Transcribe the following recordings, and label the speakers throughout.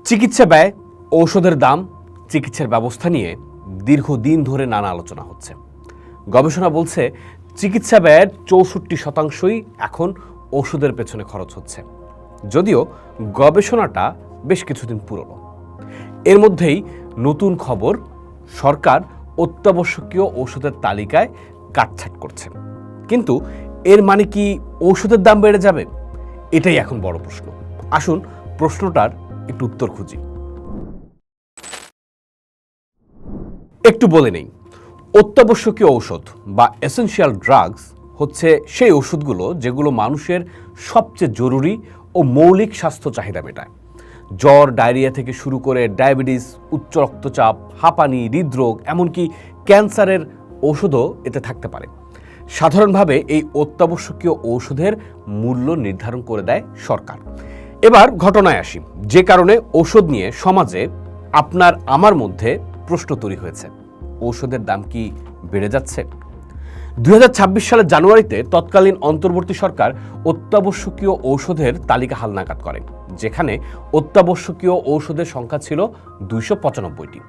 Speaker 1: চিকিৎসা ব্যয়, ঔষধের দাম, চিকিৎসার ব্যবস্থা নিয়ে দীর্ঘদিন ধরে নানা আলোচনা হচ্ছে। গবেষণা বলছে চিকিৎসা ব্যয়ের 64% এখন ওষুধের পেছনে খরচ হচ্ছে। যদিও গবেষণাটা বেশ কিছুদিন পুরনো। এর মধ্যেই নতুন খবর, সরকার অত্যাবশ্যকীয় ওষুধের তালিকায় কাটছাঁট করছে। কিন্তু এর মানে কি ওষুধের দাম বেড়ে যাবে? এটাই এখন বড় প্রশ্ন। আসুন প্রশ্নটার একটু উত্তর খুঁজি। একটু বলে নেই, অত্যাবশ্যকীয় ঔষধ বা এসেনশিয়াল ড্রাগস হচ্ছে সেই ওষুধগুলো যেগুলো মানুষের সবচেয়ে জরুরি ও মৌলিক স্বাস্থ্য চাহিদা মেটায়। জ্বর, ডায়রিয়া থেকে শুরু করে ডায়াবেটিস, উচ্চ রক্তচাপ, হাঁপানি, হৃদরোগ, এমনকি ক্যান্সারের ওষুধও এতে থাকতে পারে। সাধারণভাবে এই অত্যাবশ্যকীয় ঔষধের মূল্য নির্ধারণ করে দেয় সরকার। এবার ঘটনায় আসি, যে কারণে ঔষধ নিয়ে সমাজে আপনার আমার মধ্যে প্রশ্ন তৈরি হয়েছে। ঔষধের দাম কি বেড়ে যাচ্ছে? 2026 সালের জানুয়ারিতে তৎকালীন অন্তর্বর্তী সরকার অত্যাবশ্যকীয় ঔষধের তালিকা হালনাগাদ করে, যেখানে অত্যাবশ্যকীয় ঔষধের সংখ্যা ছিল 295টি।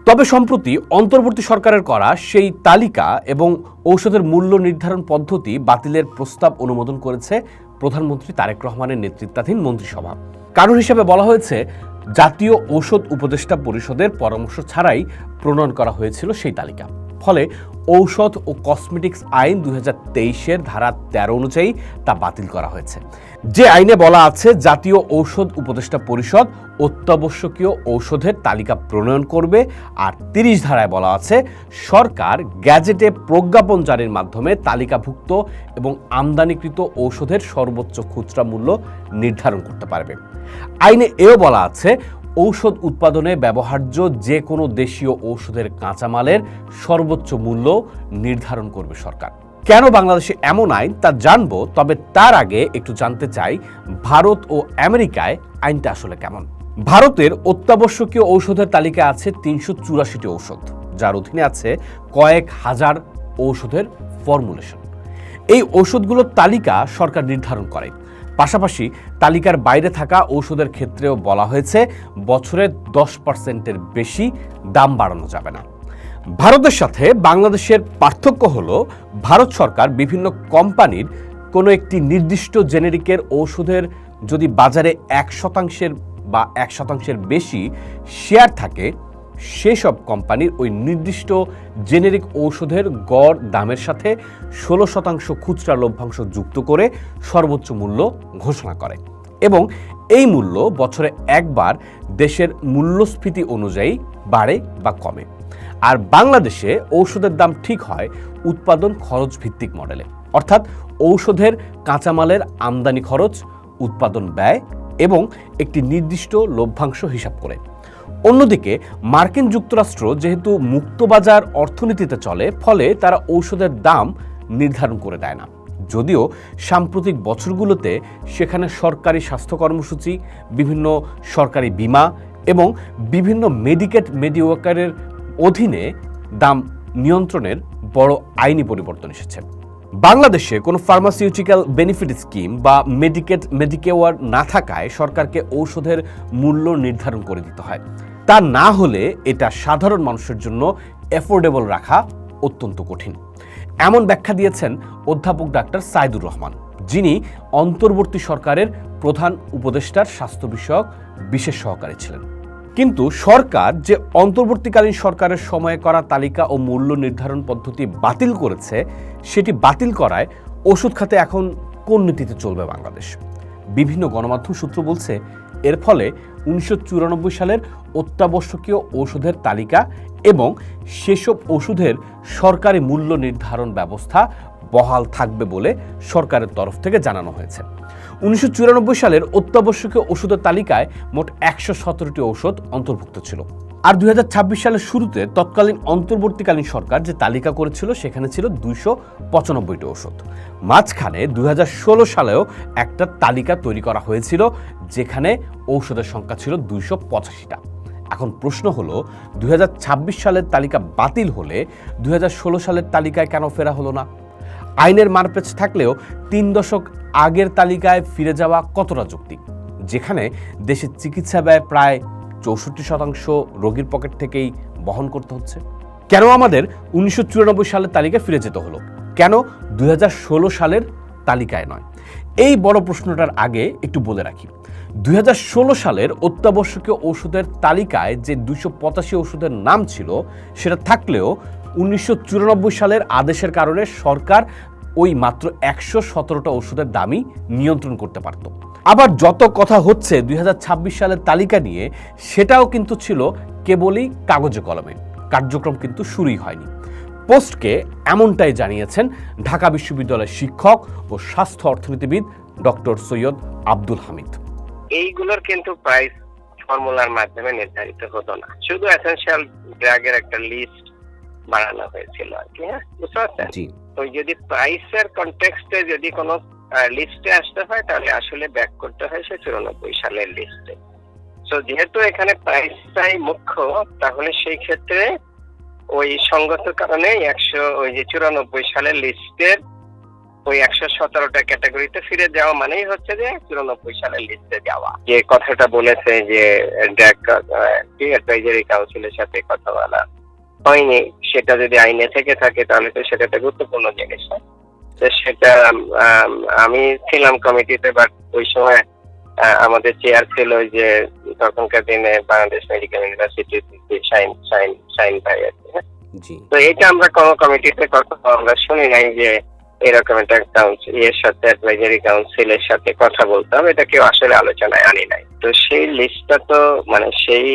Speaker 1: তবে সম্প্রতি অন্তর্বর্তী সরকারের করা সেই তালিকা এবং ঔষধের মূল্য নির্ধারণ পদ্ধতি বাতিলের প্রস্তাব অনুমোদন করেছে প্রধানমন্ত্রী তারেক রহমানের নেতৃত্বাধীন মন্ত্রিসভা। কারণ হিসেবে বলা হয়েছে, জাতীয় ঔষধ উপদেষ্টা পরিষদের পরামর্শ ছাড়াই প্রণয়ন করা হয়েছিল সেই তালিকা। ফলে ঔষধ ও কসমেটিক্স আইন 2023-এর ধারা 13 অনুযায়ী তা বাতিল করা হয়েছে। যে আইনে বলা আছে জাতীয় ঔষধ উপদেষ্টা পরিষদ অত্যাবশ্যকীয় ঔষধের তালিকা প্রণয়ন করবে, আর 30 ধারায় বলা আছে সরকার গ্যাজেটে প্রজ্ঞাপন জারির মাধ্যমে তালিকাভুক্ত এবং আমদানিকৃত ঔষধের সর্বোচ্চ খুচরা মূল্য নির্ধারণ করতে পারবে। আইনে এও বলা আছে ঔষধ উৎপাদনে ব্যবহার্য যে কোনো দেশীয় ঔষধের কাঁচামালের সর্বোচ্চ মূল্য নির্ধারণ করবে সরকার। কেন বাংলাদেশে এমন আইন তা জানবো, তবে তার আগে একটু জানতে চাই ভারত ও আমেরিকায় আইনটা আসলে কেমন। ভারতের অত্যাবশ্যকীয় ঔষধের তালিকায় আছে 384টি ঔষধ, যার অধীনে আছে কয়েক হাজার ঔষধের ফর্মুলেশন। এই ঔষধগুলোর তালিকা সরকার নির্ধারণ করে। পাশাপাশি তালিকার বাইরে থাকা ঔষধের ক্ষেত্রেও বলা হয়েছে বছরে 10%-এর বেশি দাম বাড়ানো যাবে না। ভারতের সাথে বাংলাদেশের পার্থক্য হলো, ভারত সরকার বিভিন্ন কোম্পানির কোনো একটি নির্দিষ্ট জেনেরিকের ঔষধের যদি বাজারে 1% বা 1%-এর বেশি শেয়ার থাকে, সেসব কোম্পানির ওই নির্দিষ্ট জেনেরিক ঔষধের গড় দামের সাথে 16% খুচরা লভ্যাংশ যুক্ত করে সর্বোচ্চ মূল্য ঘোষণা করে এবং এই মূল্য বছরে একবার দেশের মূল্যস্ফীতি অনুযায়ী বাড়ে বা কমে। আর বাংলাদেশে ঔষধের দাম ঠিক হয় উৎপাদন খরচ ভিত্তিক মডেলে, অর্থাৎ ঔষধের কাঁচামালের আমদানি খরচ, উৎপাদন ব্যয় এবং একটি নির্দিষ্ট লভ্যাংশ হিসাব করে। অন্যদিকে মার্কিন যুক্তরাষ্ট্র যেহেতু মুক্তবাজার অর্থনীতিতে চলে, ফলে তারা ঔষধের দাম নির্ধারণ করে দেয় না। যদিও সাম্প্রতিক বছরগুলোতে সেখানে সরকারি স্বাস্থ্য কর্মসূচি, বিভিন্ন সরকারি বীমা এবং বিভিন্ন মেডিওয়াকারের অধীনে দাম নিয়ন্ত্রণের বড় আইনি পরিবর্তন এসেছে। বাংলাদেশে কোনো ফার্মাসিউটিক্যাল বেনিফিট স্কিম বা মেডিকেওয়ার না থাকায় সরকারকে ঔষধের মূল্য নির্ধারণ করে দিতে হয়। তা না হলে এটা সাধারণ মানুষের জন্য অ্যাফোর্ডেবল রাখা অত্যন্ত কঠিন। এমন ব্যাখ্যা দিয়েছেন অধ্যাপক ডাক্তার সাইদুর রহমান, যিনি অন্তর্বর্তী সরকারের প্রধান উপদেষ্টার স্বাস্থ্য বিষয়ক বিশেষ সহকারী ছিলেন। কিন্তু সরকার যে অন্তর্বর্তীকালীন সরকারের সময়ে করা তালিকা ও মূল্য নির্ধারণ পদ্ধতি বাতিল করেছে, সেটি বাতিল করায় ওষুধ খাতে এখন কোন নীতিতে চলবে বাংলাদেশ? বিভিন্ন গণমাধ্যম সূত্র বলছে, এর ফলে 1994 সালের অত্যাবশ্যকীয় ঔষধের তালিকা এবং সেসব ওষুধের সরকারি মূল্য নির্ধারণ ব্যবস্থা বহাল থাকবে বলে সরকারের তরফ থেকে জানানো হয়েছে। 1994 সালের অত্যাবশ্যকীয় ওষুধের তালিকায় মোট 117টি ঔষধ অন্তর্ভুক্ত ছিল। আর 2026 সালের শুরুতে তৎকালীন অন্তর্বর্তীকালীন সরকার যে তালিকা করেছিল, সেখানে ছিল 295টি ঔষধ। মাঝখানে 2016 সালেও একটা তালিকা তৈরি করা হয়েছিল, যেখানে ঔষধের সংখ্যা ছিল 285টা। এখন প্রশ্ন হলো, 2026 সালের তালিকা বাতিল হলে 2016 সালের তালিকায় কেন ফেরা হলো না? আইনের মারপ্যাচ থাকলেও 3 দশক আগের তালিকায় ফিরে যাওয়া কতটা যৌক্তিক, যেখানে দেশের চিকিৎসা ব্যয় প্রায় 64% রোগীর পকেট থেকেই বহন করতে হচ্ছে? কেন আমাদের 1994 সালের তালিকায় ফিরে যেতে হলো? কেন 2016 সালের তালিকায় নয়? এই বড় প্রশ্নটার আগে একটু বলে রাখি, 2016 সালের অত্যাবশ্যকীয় ওষুধের তালিকায় যে 285 ওষুধের নাম ছিল সেটা থাকলেও 1994 সালের আদেশের কারণে সরকার ওই মাত্র 117টা ওষুধের দামই নিয়ন্ত্রণ করতে পারত। আবার যত কথা হচ্ছে 2026 সালের তালিকা নিয়ে, সেটাও কিন্তু ছিল কেবলই কাগজে কলমে, কার্যক্রম কিন্তু শুরুই হয়নি। পোস্টকে এমনটাই জানিয়েছেন ঢাকা বিশ্ববিদ্যালয়ের শিক্ষক ও স্বাস্থ্য অর্থনীতিবিদ ডক্টর সৈয়দ আব্দুল হামিদ।
Speaker 2: এইগুলোর কিন্তু প্রাইস ফর্মুলার মাধ্যমে নির্ধারিত হতো না, শুধু এসেনশিয়াল ড্রাগের একটা লিস্ট বানানো হয়েছিল আর কি। হ্যাঁ, বুঝতে পারছেন? তো যদি প্রাইসের কনটেক্সটে যদি কোনো লিস্টে আসতে হয় তাহলে আসলে ব্যাক করতে হয় সে 94 সালের লিস্টে। তো যেহেতু এখানে প্রাইসটাই মুখ্য, তাহলে সেই ক্ষেত্রে ওই সঙ্গত কারণে 94 সালের লিস্টের ওই 117টা ক্যাটাগরিতে ফিরে যাওয়া মানেই হচ্ছে যে 94 সালের লিস্টে যাওয়া। যে কথাটা বলেছে যে ড্রাগ অ্যাডভাইজারি কাউন্সিলের সাথে কথা বলা হয়নি, সেটা যদি আইনে থেকে থাকে তাহলে তো সেটা একটা গুরুত্বপূর্ণ জিনিস। তো সেটা আমি ছিলাম কমিটিতে, বাট ওই সময় আমাদের চেয়ার ছিল যে তখনকার দিনে বাংলাদেশ মেডিকেল ইউনিভার্সিটি শাইন ভাই আর কি। তো এইটা আমরা কোনো কমিটিতে কথা আমরা শুনি নাই যে এরকম একটা এর সাথে অ্যাডভাইজারি কাউন্সিলের সাথে কথা বলতাম, এটা কেউ আসলে আলোচনায় আনি নাই। তো সেই লিস্টটা তো মানে সেই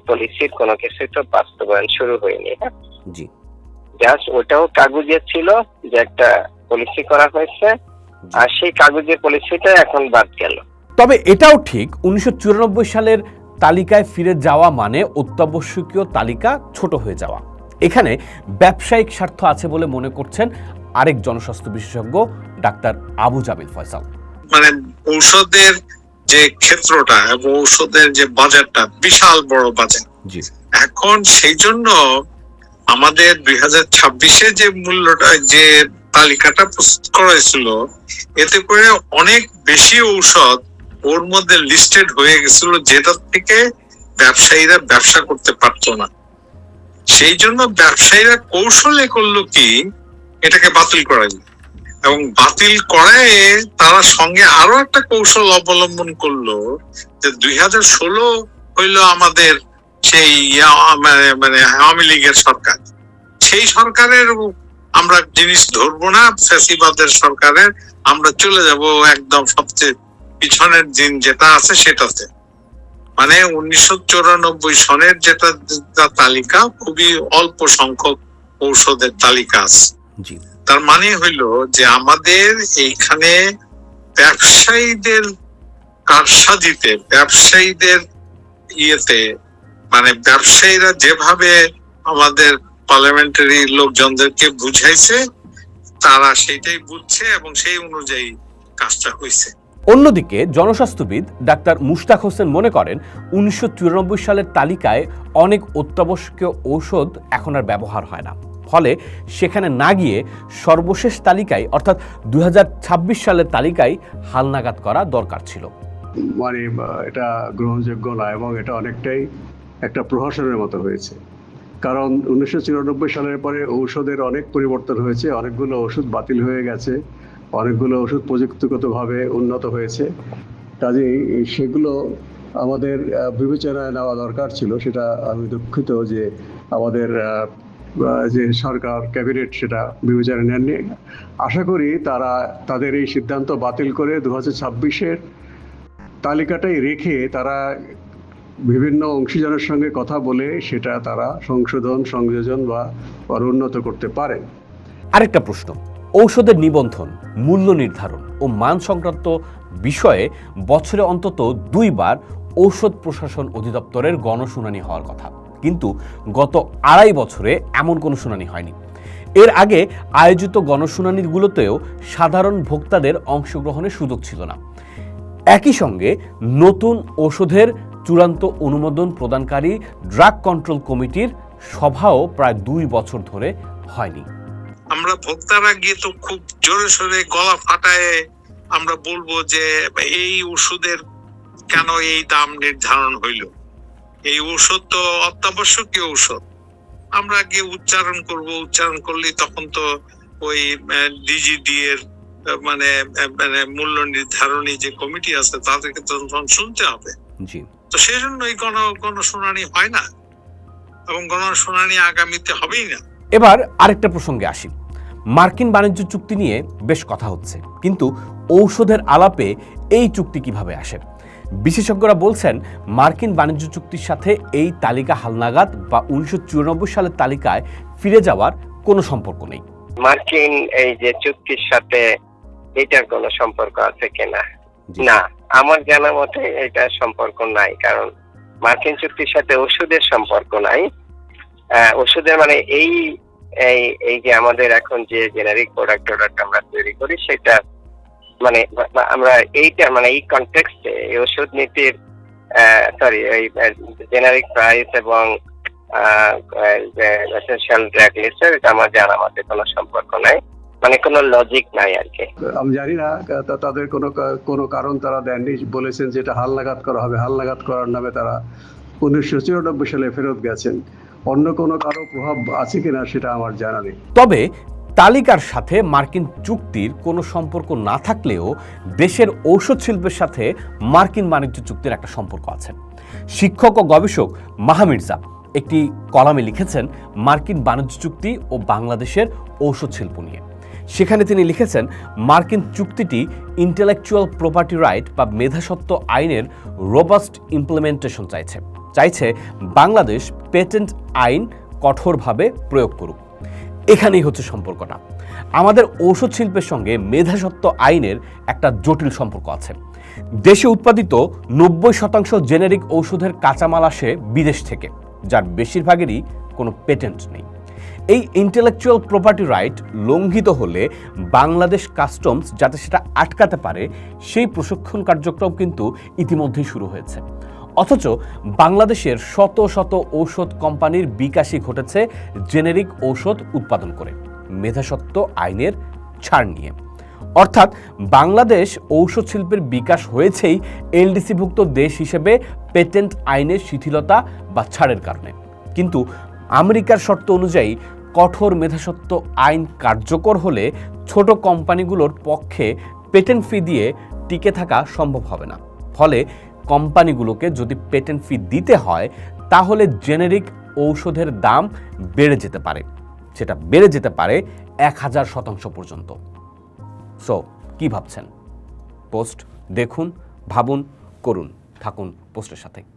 Speaker 2: পলিসির কোনো কিছু তো বাস্তবায়ন শুরু হয়নি। হ্যাঁ, জাস্ট ওটাও কাগজে ছিল যে একটা পলিসি করা হয়েছে, আর সেই কাগজের পলিসিটা এখন বাদ গেল।
Speaker 1: তবে এটাও ঠিক, 1994 সালের তালিকায় ফিরে যাওয়া মানে অত্যাবশ্যকীয় তালিকা ছোট হয়ে যাওয়া। এখানে ব্যবসায়িক স্বার্থ আছে বলে মনে করছেন আরেক জনস্বাস্থ্য বিশেষজ্ঞ ডাক্তার আবু জামিল ফয়সাল।
Speaker 3: মানে ঔষধের যে ক্ষেত্রটা এবং ঔষধের যে বাজারটা বিশাল বড় বাজার। এখন সেই জন্য আমাদের 2026-এ যে মূল্যটা, যে তালিকাটা প্রস্তুত করা হয়েছিল, এতে করে অনেক বেশি ঔষধ ওর মধ্যে লিস্টেড হয়ে গেছিল, যেটা থেকে ব্যবসায়ীরা ব্যবসা করতে পারতো না। সেই জন্য ব্যবসায়ীরা কৌশলে করলো কি, এটাকে বাতিল করা যায়, এবং বাতিল করায় তারা সঙ্গে আরো একটা কৌশল অবলম্বন করলো যে 2016 হইলো আমাদের সেই মানে আওয়ামী লীগের সরকার, সেই সরকারের আমরা জিনিস ধরবো না, ফ্যাসিবাদের সরকারের আমরা চলে যাব একদম সবচেয়ে পিছনের দিন যেটা আছে সেটাতে। মানে 1994 সনের যেটা তালিকা, খুবই অল্প সংখ্যক ঔষধের তালিকা আছে। তার মানে হইল যে আমাদের এইখানে ব্যবসায়ীদের কারসাজিতে, ব্যবসায়ীদের ইয়েতে, মানে ব্যবসায়ীরা যেভাবে আমাদের পার্লামেন্টারি লোকজনদেরকে বুঝাইছে, তারা সেটাই বুঝছে এবং সেই অনুযায়ী কাজটা হয়েছে।
Speaker 1: অন্যদিকে জনস্বাস্থ্যবিদ ডাক্তার মুশতাক হোসেন মনে করেন 1994 সালের তালিকায় অনেক অত্যাবশ্যকীয় ঔষধ এখন আর ব্যবহার হয় না, ফলে সেখানে না গিয়ে সর্বশেষ তালিকায় অর্থাৎ 2026 সালের তালিকায় হালনাগাদ করা দরকার ছিল।
Speaker 4: মানে এটা গ্রহণযোগ্য না, এবং এটা অনেকটাই একটা প্রহসনের মতো হয়েছে। কারণ 1994 সালের পরে ঔষধের অনেক পরিবর্তন হয়েছে, অনেকগুলো ওষুধ বাতিল হয়ে গেছে, অনেকগুলো ওষুধ প্রযুক্তিগতভাবে উন্নত হয়েছে। কাজেই সেগুলো আমাদের বিবেচনায় নেওয়া দরকার ছিল। সেটা আমি দুঃখিত যে আমাদের যে সরকার ক্যাবিনেট সেটা বিবেচনায় নেননি। আশা করি তারা তাদের এই সিদ্ধান্ত বাতিল করে 2026-এর তালিকাটাই রেখে তারা বিভিন্ন অংশীজনের সঙ্গে কথা বলে সেটা তারা সংশোধন, সংযোজন বা উন্নত করতে পারে।
Speaker 1: আরেকটা প্রশ্ন, ঔষধের নিবন্ধন, মূল্য নির্ধারণ ও মান সংক্রান্ত বিষয়ে বছরে অন্তত 2 বার ঔষধ প্রশাসন অধিদপ্তরের গণশুনানি হওয়ার কথা, কিন্তু গত 2.5 বছরে এমন কোনো শুনানি হয়নি। এর আগে আয়োজিত গণশুনানিগুলোতেও সাধারণ ভোক্তাদের অংশগ্রহণের সুযোগ ছিল না। একই সঙ্গে নতুন ওষুধের চূড়ান্ত অনুমোদন প্রদানকারী ড্রাগ কন্ট্রোল কমিটির সভাও প্রায় 2 বছর ধরে হয়নি।
Speaker 3: আমরা ভোক্তারা গিয়ে তো খুব জোরে সোরে গলা ফাটায় আমরা বলবো যে এই ওষুধের কেন এই দাম নির্ধারণ হইল, এই ঔষধ তো অত্যাবশ্যকীয় ঔষধ, আমরা গিয়ে উচ্চারণ করলেই তখন তো ওই ডিজিডি এর মানে মূল্য নির্ধারণী যে কমিটি আছে তাদেরকে তখন শুনতে হবে। তো সেই জন্য এই গণশুনানি হয় না, এবং গণশুনানি আগামীতে হবেই না।
Speaker 1: এবার আরেকটা প্রসঙ্গে আসি। মার্কিন বাণিজ্য চুক্তি নিয়ে বেশ কথা হচ্ছে, কিন্তু ঔষধের আলাপে এই চুক্তি কিভাবে আসে? বিশেষজ্ঞরা বলছেন মার্কিন বাণিজ্য চুক্তির সাথে এই তালিকা হালনাগাদ বা 1994 সালের তালিকায় ফিরে যাওয়ার কোনো সম্পর্ক নেই।
Speaker 2: মার্কিন এই যে চুক্তির সাথে এটার কোনো সম্পর্ক আছে কিনা? না, আমার জানা মতে এটা সম্পর্ক নাই, কারণ মার্কিন চুক্তির সাথে ওষুধের সম্পর্ক নাই। ওষুধের মানে এই এই যে আমাদের এখন যে জেনারিক প্রোডাক্ট আমরা তৈরি করি সেটা মানে আমরা এইটা মানে এই কনটেক্সটে এই ওষুধ নীতির এই জেনারিক প্রাইস এবং এসেনশিয়াল ড্রাগ লিস্টের এটা আমার জানা মতে কোনো সম্পর্ক নাই, মানে কোনো লজিক নাই আর কি।
Speaker 4: আমি জানি না তাদের কোনো কারণ তারা দেননি, বলেছেন যেটা হালনাগাদ করা হবে, হালনাগাদ করার নামে তারা 1994 সালে ফেরত গেছেন। অন্য কোনো কারো প্রভাব আছে কিনা সেটা আমার জানা নেই।
Speaker 1: তবে তালিকার সাথে মার্কিন চুক্তির কোনো সম্পর্ক না থাকলেও দেশের ঔষধ শিল্পের সাথে মার্কিন বাণিজ্য চুক্তির একটা সম্পর্ক আছে। শিক্ষক ও গবেষক মাহা মির্জা একটি কলামে লিখেছেন মার্কিন বাণিজ্য চুক্তি ও বাংলাদেশের ঔষধ শিল্প নিয়ে। সেখানে তিনি লিখেছেন মার্কিন চুক্তিটি ইন্টেলেকচুয়াল প্রপার্টি রাইট বা মেধাস্বত্ব আইনের রোবাস্ট ইমপ্লিমেন্টেশন চাইছে বাংলাদেশ পেটেন্ট আইন কঠোরভাবে প্রয়োগ করুক। এখানেই হচ্ছে সম্পর্কটা। আমাদের ঔষধ শিল্পের সঙ্গে মেধাস্বত্ব আইনের একটা জটিল সম্পর্ক আছে। দেশে উৎপাদিত 90% জেনেরিক ঔষধের কাঁচামাল আসে বিদেশ থেকে, যার বেশিরভাগেরই কোনো পেটেন্ট নেই। এই ইন্টেলেকচুয়াল প্রপার্টি রাইট লঙ্ঘিত হলে বাংলাদেশ কাস্টমস যাতে সেটা আটকাতে পারে সেই প্রশিক্ষণ কার্যক্রম কিন্তু ইতিমধ্যেই শুরু হয়েছে। অথচ বাংলাদেশের শত শত ঔষধ কোম্পানির বিকাশই ঘটেছে জেনেরিক ঔষধ উৎপাদন করে মেধাস্বত্ব আইনের ছাড় নিয়ে। অর্থাৎ বাংলাদেশ ঔষধ শিল্পের বিকাশ হয়েছেই এলডিসিভুক্ত দেশ হিসেবে পেটেন্ট আইনের শিথিলতা বা ছাড়ের কারণে। কিন্তু আমেরিকার শর্ত অনুযায়ী কঠোর মেধাস্বত্ব আইন কার্যকর হলে ছোট কোম্পানিগুলোর পক্ষে পেটেন্ট ফি দিয়ে টিকে থাকা সম্ভব হবে না। ফলে কোম্পানিগুলোকে যদি পেটেন্ট ফি দিতে হয় তাহলে জেনেরিক ঔষধের দাম বেড়ে যেতে পারে, সেটা বেড়ে যেতে পারে 1000% পর্যন্ত। সো কি ভাবছেন? পোস্ট দেখুন, ভাবুন, করুন, থাকুন পোস্টের সাথে।